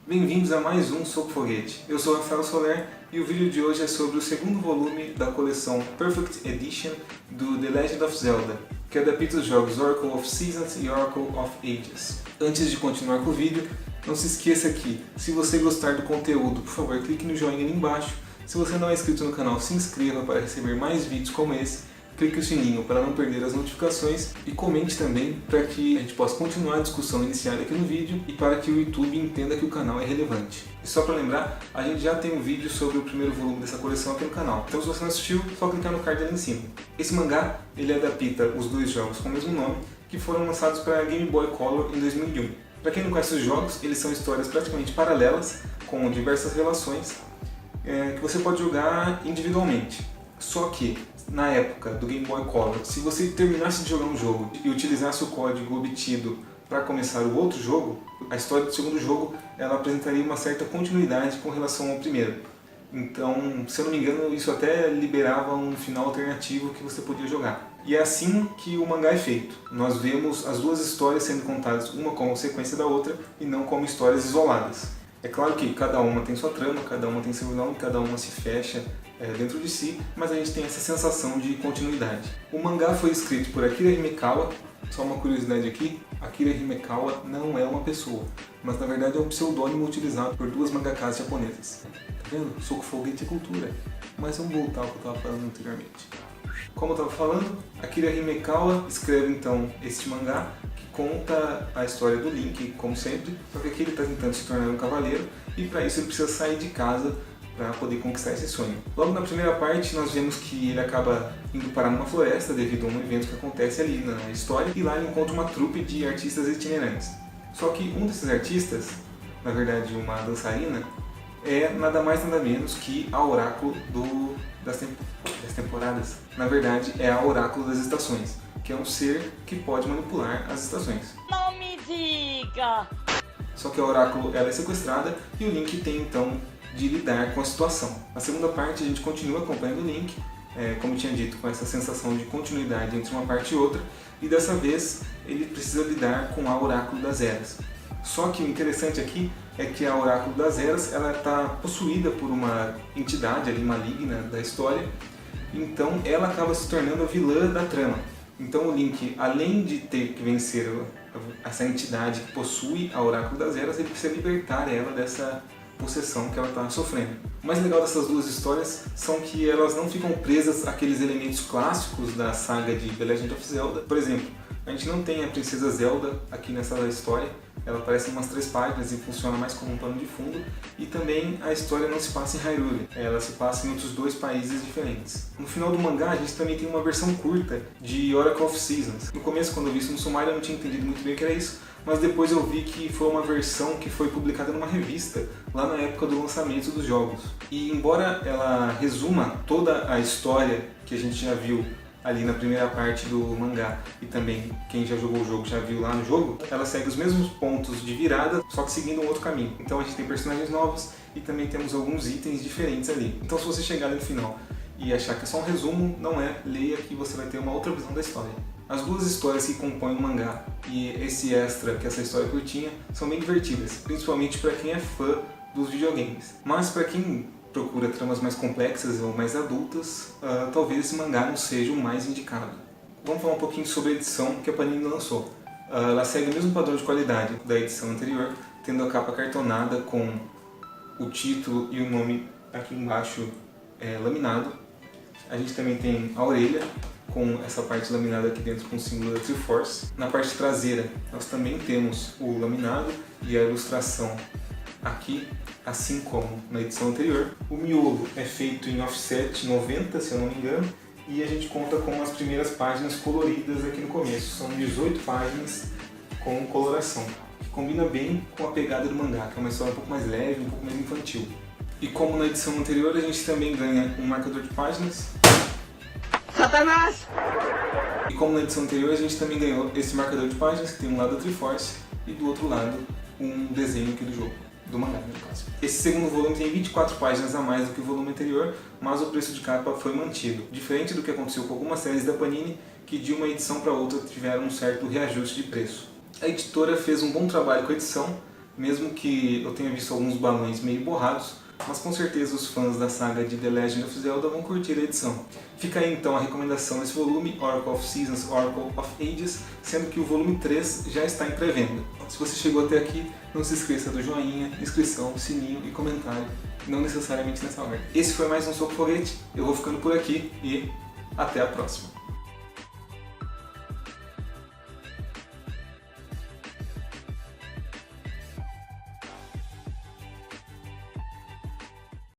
Bem-vindos a mais um Soco Foguete. Eu sou Rafael Soler e o vídeo de hoje é sobre o segundo volume da coleção Perfect Edition do The Legend of Zelda, que adapta os jogos Oracle of Seasons e Oracle of Ages. Antes de continuar com o vídeo, não se esqueça que, se você gostar do conteúdo, por favor clique no joinha ali embaixo. Se você não é inscrito no canal, se inscreva para receber mais vídeos como esse. Clique no sininho para não perder as notificações e comente também para que a gente possa continuar a discussão iniciada aqui no vídeo e para que o YouTube entenda que o canal é relevante. E só para lembrar, a gente já tem um vídeo sobre o primeiro volume dessa coleção aqui no canal. Então se você não assistiu, só clicar no card ali em cima. Esse mangá, ele adapta os dois jogos com o mesmo nome, que foram lançados para Game Boy Color em 2001. Para quem não conhece os jogos, eles são histórias praticamente paralelas, com diversas relações, que você pode jogar individualmente. Só que, na época do Game Boy Color, se você terminasse de jogar um jogo e utilizasse o código obtido para começar o outro jogo, a história do segundo jogo ela apresentaria uma certa continuidade com relação ao primeiro. Então, se eu não me engano, isso até liberava um final alternativo que você podia jogar. E é assim que o mangá é feito. Nós vemos as duas histórias sendo contadas uma como sequência da outra e não como histórias isoladas. É claro que cada uma tem sua trama, cada uma tem seu vilão, cada uma se fecha dentro de si, mas a gente tem essa sensação de continuidade. O mangá foi escrito por Akira Himekawa. Só uma curiosidade aqui, Akira Himekawa não é uma pessoa, mas na verdade é um pseudônimo utilizado por duas mangakas japonesas. Tá vendo? Soco Foguete é cultura. Mas vamos voltar ao que eu estava falando anteriormente. Como eu estava falando, Akira Himekawa escreve então este mangá que conta a história do Link, como sempre, só que aqui ele está tentando se tornar um cavaleiro e para isso ele precisa sair de casa para poder conquistar esse sonho. Logo na primeira parte nós vemos que ele acaba indo parar numa floresta devido a um evento que acontece ali na história e lá ele encontra uma trupe de artistas itinerantes. Só que um desses artistas, na verdade uma dançarina, é nada mais nada menos que a Oráculo das temporadas. Na verdade é a Oráculo das Estações, que é um ser que pode manipular as estações. Não me diga! Só que a Oráculo ela é sequestrada e o Link tem então de lidar com a situação. Na segunda parte a gente continua acompanhando o Link, como tinha dito, com essa sensação de continuidade entre uma parte e outra, e dessa vez ele precisa lidar com a Oráculo das Eras. Só que o interessante aqui é que a Oráculo das Eras ela está possuída por uma entidade ali maligna da história, então ela acaba se tornando a vilã da trama. Então o Link, além de ter que vencer essa entidade que possui a Oráculo das Eras, ele precisa libertar ela dessa possessão que ela está sofrendo. O mais legal dessas duas histórias são que elas não ficam presas àqueles elementos clássicos da saga de The Legend of Zelda. Por exemplo, a gente não tem a Princesa Zelda aqui nessa história, ela aparece em umas 3 páginas e funciona mais como um pano de fundo, e também a história não se passa em Hyrule, ela se passa em outros 2 países diferentes. No final do mangá a gente também tem uma versão curta de Oracle of Seasons. No começo, quando eu vi isso no sumário, eu não tinha entendido muito bem o que era isso, mas depois eu vi que foi uma versão que foi publicada numa revista, lá na época do lançamento dos jogos. E embora ela resuma toda a história que a gente já viu ali na primeira parte do mangá, e também quem já jogou o jogo já viu lá no jogo, ela segue os mesmos pontos de virada, só que seguindo um outro caminho. Então a gente tem personagens novos e também temos alguns itens diferentes ali. Então se você chegar ali no final e achar que é só um resumo, não é, leia que você vai ter uma outra visão da história. As duas histórias que compõem o mangá e esse extra, que é essa história curtinha, são bem divertidas, principalmente para quem é fã dos videogames. Mas para quem procura tramas mais complexas ou mais adultas, talvez esse mangá não seja o mais indicado. Vamos falar um pouquinho sobre a edição que a Panini lançou. Ela segue o mesmo padrão de qualidade da edição anterior, tendo a capa cartonada com o título e o nome aqui embaixo laminado. A gente também tem a orelha, com essa parte laminada aqui dentro com o símbolo da Triforce. Na parte traseira nós também temos o laminado e a ilustração aqui, assim como na edição anterior. O miolo é feito em offset 90, se eu não me engano, e a gente conta com as primeiras páginas coloridas aqui no começo. São 18 páginas com coloração, que combina bem com a pegada do mangá, que é uma história um pouco mais leve, um pouco mais infantil. E como na edição anterior, a gente também ganha um marcador de páginas. Satanás! E como na edição anterior, a gente também ganhou esse marcador de páginas, que tem um lado a Triforce e do outro lado um desenho aqui do jogo, do mangá no caso. Esse segundo volume tem 24 páginas a mais do que o volume anterior, mas o preço de capa foi mantido. Diferente do que aconteceu com algumas séries da Panini, que de uma edição para outra tiveram um certo reajuste de preço. A editora fez um bom trabalho com a edição, mesmo que eu tenha visto alguns balões meio borrados, mas com certeza os fãs da saga de The Legend of Zelda vão curtir a edição. Fica aí então a recomendação desse volume, Oracle of Seasons, Oracle of Ages, sendo que o volume 3 já está em pré-venda. Se você chegou até aqui, não se esqueça do joinha, inscrição, sininho e comentário, não necessariamente nessa ordem. Esse foi mais um Soco Foguete, eu vou ficando por aqui e até a próxima.